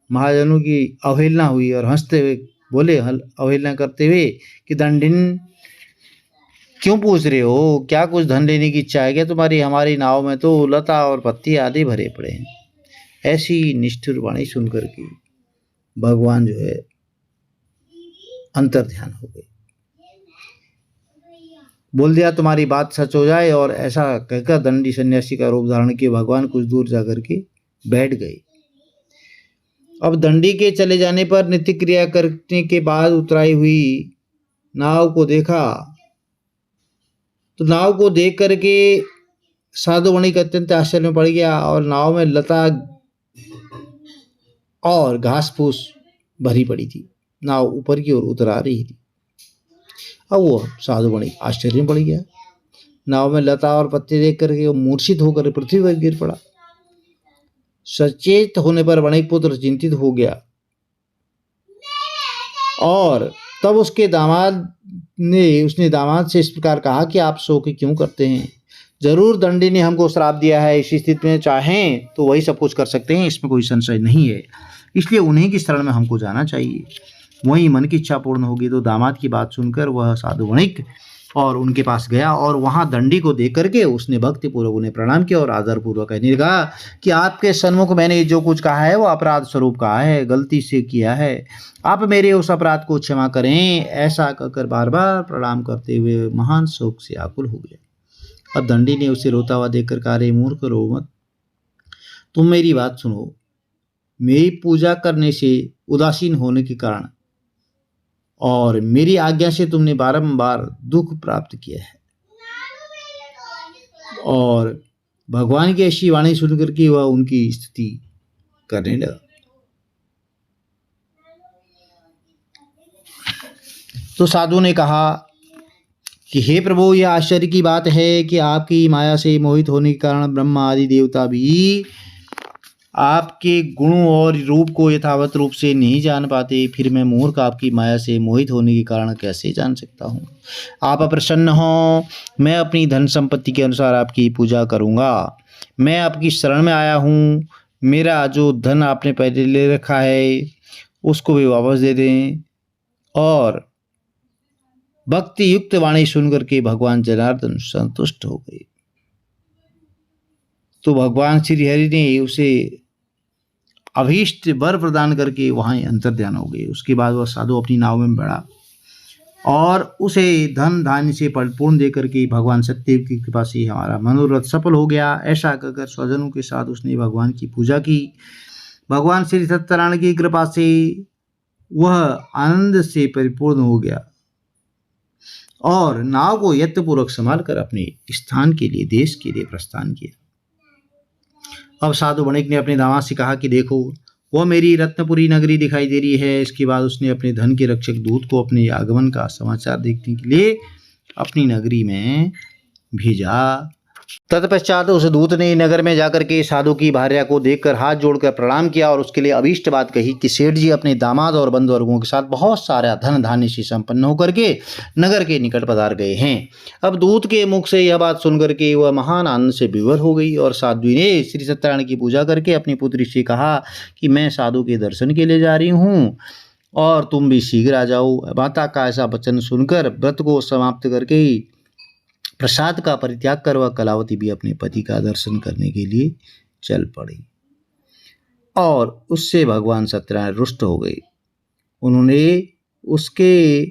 Speaker 1: महाजनों की अवहेलना हुई और हंसते हुए बोले, अवहेलना करते हुए, कि दंडिन क्यों पूछ रहे हो, क्या कुछ धन लेने की इच्छा है क्या तुम्हारी? हमारी नाव में तो लता और पत्ती आदि भरे पड़े हैं। ऐसी निष्ठुर वाणी सुनकर के भगवान जो है अंतर्ध्यान हो गए। बोल दिया तुम्हारी बात सच हो जाए। और ऐसा कहकर दंडी सन्यासी का रूप धारण किए भगवान कुछ दूर जाकर के बैठ गए। अब दंडी के चले जाने पर नित्य क्रिया करने के बाद उतराई हुई नाव को देखा। तो नाव को देख करके साधु वणिक अत्यंत आश्चर्य में पड़ गया और नाव में लता और घास फूस भरी पड़ी थी। नाव ऊपर की ओर उतर आ रही थी। अब वो साधु वणिक आश्चर्य में पड़ गया। नाव में लता और पत्ते देख करके वो मूर्छित होकर पृथ्वी पर गिर पड़ा। सचेत होने पर वणिक पुत्र चिंतित हो गया और तब उसने दामाद से इस प्रकार कहा कि आप शोक क्यों करते हैं? जरूर दंडी ने हमको श्राप दिया है। इस स्थिति में चाहें तो वही सब कुछ कर सकते हैं, इसमें कोई संशय नहीं है। इसलिए उन्हीं की शरण में हमको जाना चाहिए, वही मन की इच्छा पूर्ण होगी। तो दामाद की बात सुनकर वह साधु वणिक और उनके पास गया और वहाँ दंडी को देख करके उसने भक्तिपूर्वक उन्हें प्रणाम किया और आदरपूर्वक कहने लगा कि आपके सन्मुख मैंने जो कुछ कहा है वो अपराध स्वरूप कहा है, गलती से किया है, आप मेरे उस अपराध को क्षमा करें। ऐसा कहकर बार बार प्रणाम करते हुए महान शोक से आकुल हो गया। और दंडी ने उसे रोता हुआ देखकर कहा, रे मूर्ख, रो मत, तुम मेरी बात सुनो। मेरी पूजा करने से उदासीन होने के कारण और मेरी आज्ञा से तुमने बारंबार दुख प्राप्त किया है। और भगवान की ऐसी वाणी सुनकर के वह उनकी स्तुति करने लगा। तो साधु ने कहा कि हे प्रभु, यह आश्चर्य की बात है कि आपकी माया से मोहित होने के कारण ब्रह्मा आदि देवता भी आपके गुणों और रूप को यथावत रूप से नहीं जान पाते। फिर मैं मूर्ख आपकी माया से मोहित होने के कारण कैसे जान सकता हूँ? आप अप्रसन्न हो, मैं अपनी धन संपत्ति के अनुसार आपकी पूजा करूँगा। मैं आपकी शरण में आया हूँ। मेरा जो धन आपने पहले ले रखा है उसको भी वापस दे दें। और भक्ति युक्त वाणी सुनकर के भगवान जनार्दन संतुष्ट हो गए। तो भगवान श्री हरि ने उसे अभीष्ट वर प्रदान करके वहाँ अंतर्ध्यान हो गए। उसके बाद वह साधु अपनी नाव में बढ़ा और उसे धन धान्य से परिपूर्ण दे करके भगवान सत्यदेव की कृपा से हमारा मनोरथ सफल हो गया। ऐसा कहकर स्वजनों के साथ उसने भगवान की पूजा की भगवान श्री सत्यनारायण की कृपा से वह आनंद से परिपूर्ण हो गया और नाव को यत्नपूर्वक संभालकर अपने स्थान के लिए, देश के लिए प्रस्थान किया। अब साधु वणिक ने अपने दामाद से कहा कि देखो, वह मेरी रत्नपुरी नगरी दिखाई दे रही है। इसके बाद उसने अपने धन के रक्षक दूत को अपने आगमन का समाचार देखने के लिए अपनी नगरी में भेजा। तत्पश्चात उस दूत ने नगर में जाकर के साधु की भार्या को देखकर हाथ जोड़कर प्रणाम किया और उसके लिए अभीष्ट बात कही कि सेठ जी अपने दामाद और बंधु वर्गों के साथ बहुत सारा धन धान्य से संपन्न होकर के नगर के निकट पधार गए हैं। अब दूत के मुख से यह बात सुनकर के वह महान आनंद से विवल हो गई और साध्वी ने श्री सत्यनारायण की पूजा करके अपनी पुत्री से कहा कि मैं साधु के दर्शन के लिए जा रही हूँ और तुम भी शीघ्र आ जाओ। माता का ऐसा वचन सुनकर व्रत को समाप्त करके प्रसाद का परित्याग कर वह कलावती भी अपने पति का दर्शन करने के लिए चल पड़ी और उससे भगवान सत्यनारायण रुष्ट हो गए। उन्होंने उसके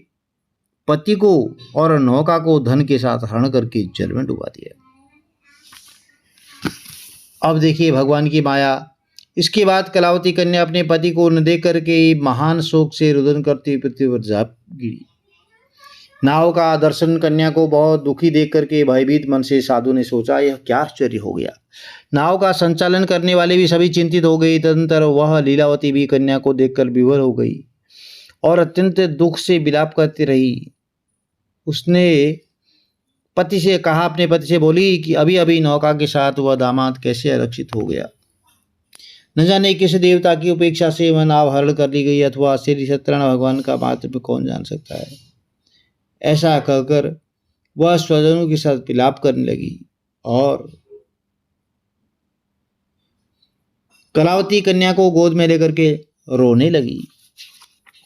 Speaker 1: पति को और नौका को धन के साथ हरण करके जल में डुबा दिया। अब देखिए भगवान की माया। इसके बाद कलावती कन्या अपने पति को न देख करके महान शोक से रुदन करती पृथ्वी पर जा गिरी। नाव का दर्शन कन्या को बहुत दुखी देख करके भयभीत मन से साधु ने सोचा, यह क्या आश्चर्य हो गया। नाव का संचालन करने वाले भी सभी चिंतित हो गए। तदनंतर वह लीलावती भी कन्या को देखकर विवल हो गई और अत्यंत दुख से विलाप करती रही। उसने पति से कहा, अपने पति से बोली कि अभी अभी नौका के साथ वह दामाद कैसे आरक्षित हो गया। न जाने किस देवता की उपेक्षा से वह नाव हरण कर ली गई अथवा श्री सत्यनारायण भगवान का मातृत्व कौन जान सकता है। ऐसा कहकर वह स्वजनों के साथ विलाप करने लगी और कलावती कन्या को गोद में लेकर के रोने लगी।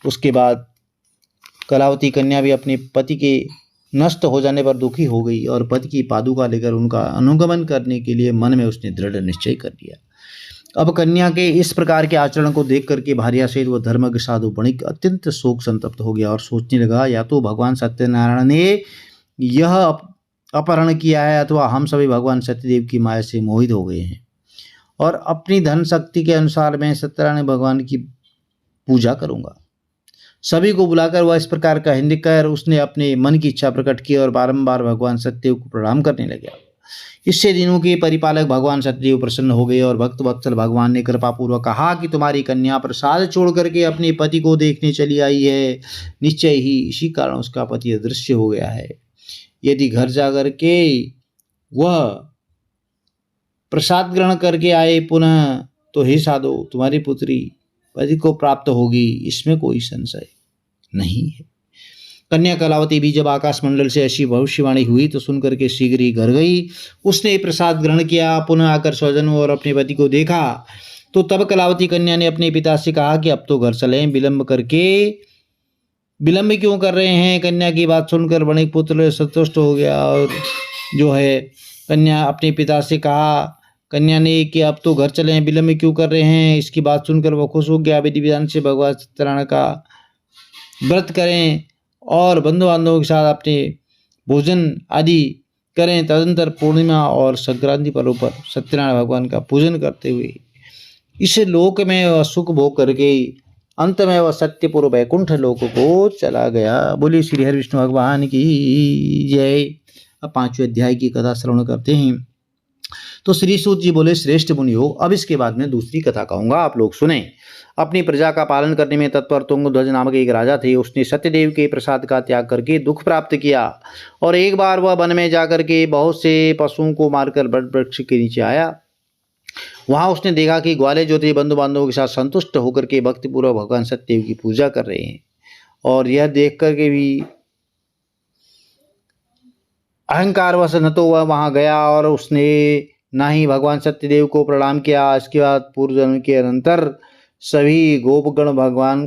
Speaker 1: उसके बाद कलावती कन्या भी अपने पति के नष्ट हो जाने पर दुखी हो गई और पति की पादुका लेकर उनका अनुगमन करने के लिए मन में उसने दृढ़ निश्चय कर लिया। अब कन्या के इस प्रकार के आचरण को देख करके भार्या सहित वह धर्मज्ञ साधु वणिक अत्यंत शोक संतप्त हो गया और सोचने लगा, या तो भगवान सत्यनारायण ने यह अपहरण किया है अथवा हम सभी भगवान सत्यदेव की माया से मोहित हो गए हैं और अपनी धन शक्ति के अनुसार मैं सत्यनारायण भगवान की पूजा करूंगा। सभी को बुलाकर वह इस प्रकार का हिंदी कर उसने अपने मन की इच्छा प्रकट की और बारंबार भगवान सत्यदेव को प्रणाम करने लगा। इससे दिनों के परिपालक भगवान सत्यदेव प्रसन्न हो गए और भक्त वत्सल भगवान ने कृपा पूर्वक कहा कि तुम्हारी कन्या प्रसाद छोड़ करके अपने पति को देखने चली आई है। निश्चय ही इसी कारण उसका पति अदृश्य हो गया है। यदि घर जा करके वह प्रसाद ग्रहण करके आए पुनः, तो हे साधु तुम्हारी पुत्री पति को प्राप्त होगी, इसमें कोई संशय नहीं है। कन्या कलावती भी जब आकाश मंडल से ऐसी भविष्यवाणी हुई तो सुनकर के शीघ्र ही घर गई। उसने प्रसाद ग्रहण किया, पुनः आकर स्वजनों और अपने पति को देखा तो तब कलावती कन्या ने अपने पिता से कहा कि अब तो घर चलें, विलंब क्यों कर रहे हैं। कन्या की बात सुनकर वणिक पुत्र संतुष्ट हो गया और जो है कन्या अपने पिता से कहा, कन्या ने कि अब तो घर चलें, विलंब क्यों कर रहे हैं। इसकी बात सुनकर वह खुश हो गया। विधि विधान से भगवान सत्यनारायण का व्रत करें और बंधु बांधवों के साथ अपने भोजन आदि करें। तदनंतर पूर्णिमा और संक्रांति पर्व पर सत्यनारायण भगवान का पूजन करते हुए इस लोक में वह सुख भोग करके अंत में वह सत्यपुर वैकुंठ लोक को चला गया। बोलिए श्री हरि विष्णु भगवान की जय। अब 5वें अध्याय की कथा श्रवण करते हैं। तो श्री सूत जी बोले, श्रेष्ठ मुनियो, अब इसके बाद में दूसरी कथा कहूँगा, आप लोग सुने। अपनी प्रजा का पालन करने में तत्पर तुंगध्वज नामक एक राजा थे। उसने सत्यदेव के प्रसाद का त्याग करके दुख प्राप्त किया और एक बार वह वन में जाकर के बहुत से पशुओं को मारकर बट वृक्ष के नीचे आया। वहां उसने देखा कि ग्वाले जो थे बंधु बांधवों के साथ संतुष्ट होकर के भक्तिपूर्वक भगवान सत्यदेव की पूजा कर रहे हैं और यह देख करके भी अहंकारवश न तो वह वहां गया और उसने ना ही भगवान सत्यदेव को प्रणाम किया। इसके बाद पूर्व जन्म के अनंतर सभी गोपगण भगवान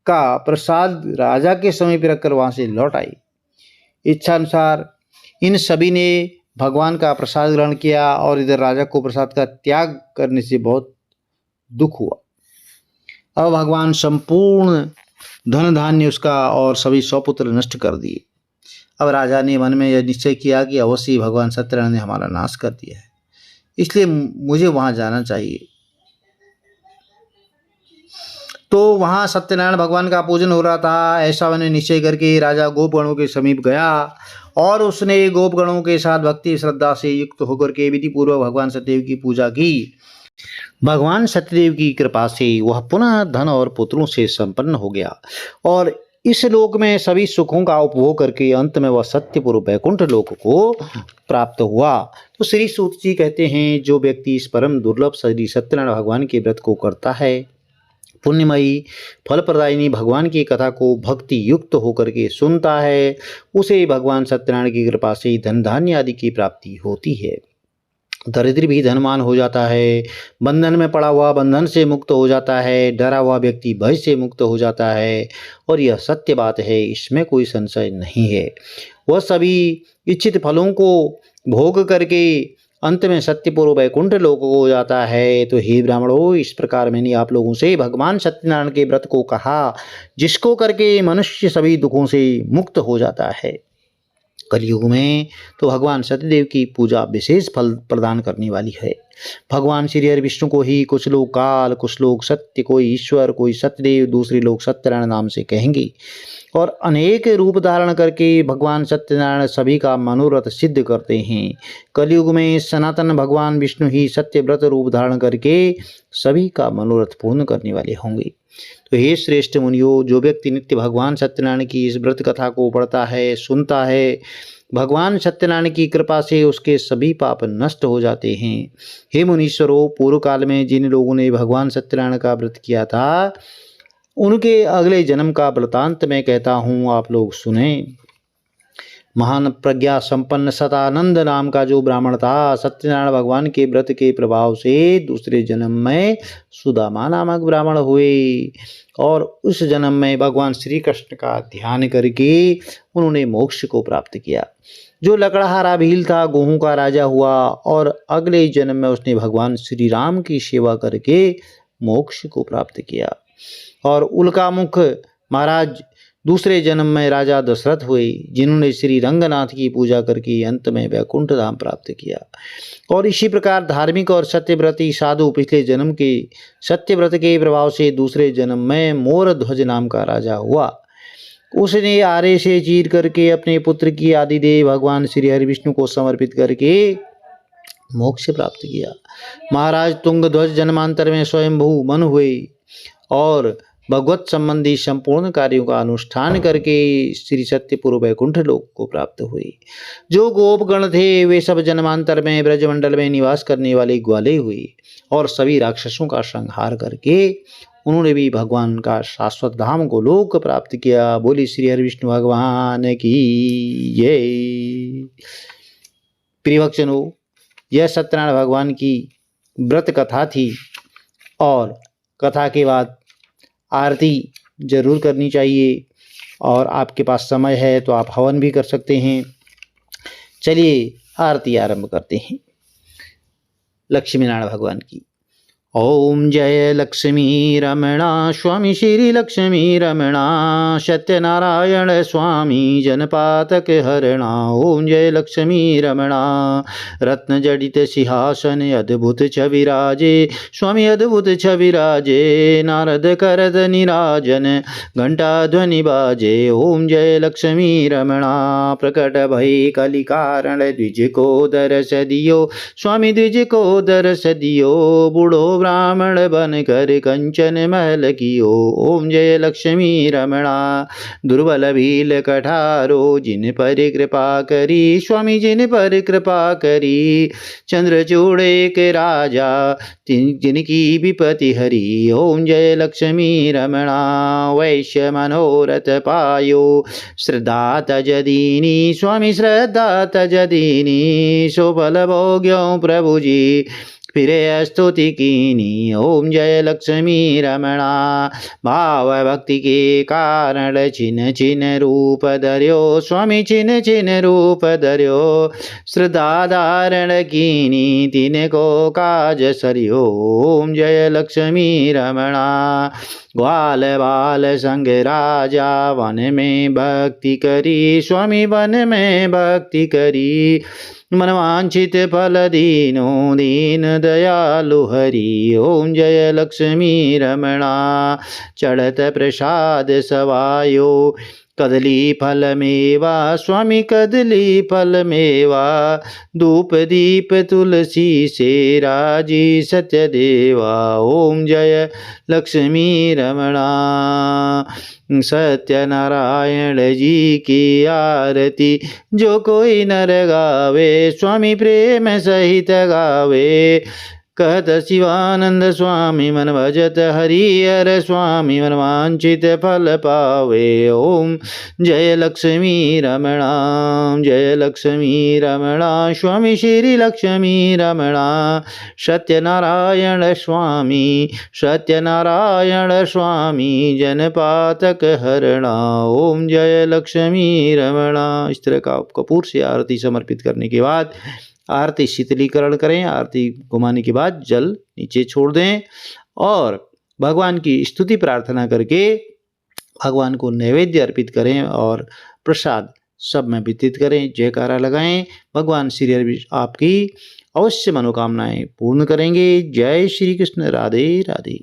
Speaker 1: का प्रसाद राजा के समीप रखकर वहां से लौट आई। इच्छा अनुसार इन सभी ने भगवान का प्रसाद ग्रहण किया और इधर राजा को प्रसाद का त्याग करने से बहुत दुख हुआ। अब भगवान संपूर्ण धन धान्य उसका और सभी सौपुत्र नष्ट कर दिए। अब राजा ने मन में यह निश्चय किया कि अवश्य भगवान सत्यनारायण ने हमारा नाश कर दिया है, इसलिए मुझे वहां जाना चाहिए। तो वहाँ सत्यनारायण भगवान का पूजन हो रहा था। ऐसा उन्होंने निश्चय करके राजा गोपगणों के समीप गया और उसने गोपगणों के साथ भक्ति श्रद्धा से युक्त होकर के विधि पूर्वक भगवान सत्यदेव की पूजा की। भगवान सत्यदेव की कृपा से वह पुनः धन और पुत्रों से संपन्न हो गया और इस लोक में सभी सुखों का उपभोग करके अंत में वह सत्यपुर वैकुंठ लोक को प्राप्त हुआ। तो श्री सूत जी कहते हैं, जो व्यक्ति इस परम दुर्लभ श्री सत्यनारायण भगवान के व्रत को करता है, पुण्यमयी फलप्रदायिनी भगवान की कथा को भक्ति युक्त होकर के सुनता है, उसे भगवान सत्यनारायण की कृपा से धन धान्य आदि की प्राप्ति होती है। दरिद्र भी धनवान हो जाता है, बंधन में पड़ा हुआ बंधन से मुक्त हो जाता है, डरा हुआ व्यक्ति भय से मुक्त हो जाता है और यह सत्य बात है, इसमें कोई संशय नहीं है। वह सभी इच्छित फलों को भोग करके अंत में सत्यपुर वैकुंठ लोक हो जाता है। तो हे ब्राह्मणों, इस प्रकार मैंने आप लोगों से भगवान सत्यनारायण के व्रत को कहा, जिसको करके मनुष्य सभी दुखों से मुक्त हो जाता है। कलयुग में तो भगवान सत्यदेव की पूजा विशेष फल प्रदान करने वाली है। भगवान श्री हरि विष्णु को ही कुछ लोग काल, कुछ लोग सत्य, कोई ईश्वर, कोई सत्यदेव, दूसरे लोग सत्यनारायण नाम से कहेंगे और अनेक रूप धारण करके भगवान सत्यनारायण सभी का मनोरथ सिद्ध करते हैं। कलयुग में सनातन भगवान विष्णु ही सत्यव्रत रूप धारण करके सभी का मनोरथ पूर्ण करने वाले होंगे। तो हे श्रेष्ठ मुनियों, जो व्यक्ति नित्य भगवान सत्यनारायण की इस व्रत कथा को पढ़ता है, सुनता है, भगवान सत्यनारायण की कृपा से उसके सभी पाप नष्ट हो जाते हैं। हे मुनीश्वरों, पूर्व काल में जिन लोगों ने भगवान सत्यनारायण का व्रत किया था, उनके अगले जन्म का वृतांत मैं कहता हूँ, आप लोग सुने। महान प्रज्ञा संपन्न सतानंद नाम का जो ब्राह्मण था, सत्यनारायण भगवान के व्रत के प्रभाव से दूसरे जन्म में सुदामा नामक ब्राह्मण हुए और उस जन्म में भगवान श्री कृष्ण का ध्यान करके उन्होंने मोक्ष को प्राप्त किया। जो लकड़हारा भील था, गेहूं का राजा हुआ और अगले जन्म में उसने भगवान श्री राम की सेवा करके मोक्ष को प्राप्त किया। और उल्कामुख महाराज दूसरे जन्म में राजा दशरथ हुए, जिन्होंने श्री रंगनाथ की पूजा करके अंत में वैकुंठ धाम प्राप्त किया। और इसी प्रकार धार्मिक और सत्यव्रती साधु पिछले जन्म के सत्यव्रत के प्रभाव से दूसरे जन्म में मोर ध्वज नाम का राजा हुआ। उसने आरे से चीर करके अपने पुत्र की आदिदेव भगवान श्री हरि विष्णु को समर्पित करके मोक्ष प्राप्त किया। महाराज तुंगध्वज जन्मांतर में स्वयंभू मन हुए और भगवत संबंधी संपूर्ण कार्यों का अनुष्ठान करके श्री सत्यपुर वैकुंठ लोक को प्राप्त हुए। जो गोपगण थे, वे सब जन्मांतर में ब्रजमंडल में निवास करने वाले ग्वाले हुए और सभी राक्षसों का संहार करके उन्होंने भी भगवान का शाश्वत धाम को लोक प्राप्त किया। बोली श्री हरि विष्णु भगवान की जय। प्रियभक्तजनों, यह सत्यनारायण भगवान की व्रत कथा थी और कथा के बाद आरती जरूर करनी चाहिए और आपके पास समय है तो आप हवन भी कर सकते हैं। चलिए आरती आरंभ करते हैं। लक्ष्मी नारायण भगवान की। ओम जय लक्ष्मी रमणा स्वामी श्री लक्ष्मी रमणा सत्यनारायण स्वामी जनपातक हरणा। ओम जय लक्ष्मी रमणा रत्न जडित सिंहासन अद्भुत छविराजे स्वामी अद्भुत छविराजे नारद करद निराजन घंटा ध्वनि बाजे। ओम जय लक्ष्मी रमणा प्रकट भय कलि कारण द्विज को दरस दियो स्वामी द्विज को दरस दियो बूढ़ो ब्राह्मण बन कर कंचन महल कियो। ओम जय लक्ष्मी रमणा दुर्बल भील कठारो जिन पर कृपा करी स्वामी जिन पर कृपा करी चंद्रचूड़ एक राजा जिनकी विपति हरी। ओम जय लक्ष्मी रमणा वैश्य मनोरथ पायो श्रद्धा तजदीनी स्वामी श्रद्धा तजदीनी सुफल भोग्यों प्रभु जी फिरे स्तुति कीनी। ओम जय लक्ष्मी रमणा भाव भक्ति के कारण छिन छिन रूप धर्यो स्वामी छिन छिन रूप धर्यो श्रद्धा धारण कीनी तिनको काज सरियो। ओम जय लक्ष्मी रमणा ग्वाल बाल संग राजा वन में भक्ति करी स्वामी वन में भक्ति करी मनवांछित फल दीनो दीन दयालु हरि। ओम जय लक्ष्मी रमणा चढ़त प्रसाद सवायो। कदली फल मेवा स्वामी कदली फल मेवा। धूप दीप तुलसी से राजी सत्य देवा। ओम जय लक्ष्मी रमणा। सत्यनारायण जी की आरती जो कोई नर गावे। स्वामी प्रेम सहित गावे। कहत शिवानंद स्वामी मन भजत हरिहर स्वामी मन वांछित फल पावे। ओम जय लक्ष्मी रमणा जय लक्ष्मी रमणा स्वामी श्री लक्ष्मी रमणा। सत्यनारायण स्वामी सत्यनारायण स्वामी जनपातक हरणा। ओम जय लक्ष्मी रमणा। इस तरह का कपूर से आरती समर्पित करने के बाद आरती शीतलीकरण करें। आरती घुमाने के बाद जल नीचे छोड़ दें और भगवान की स्तुति प्रार्थना करके भगवान को नैवेद्य अर्पित करें और प्रसाद सब में वितरित करें। जयकारा लगाएं। भगवान श्री हरि आपकी अवश्य मनोकामनाएं पूर्ण करेंगे। जय श्री कृष्ण। राधे राधे।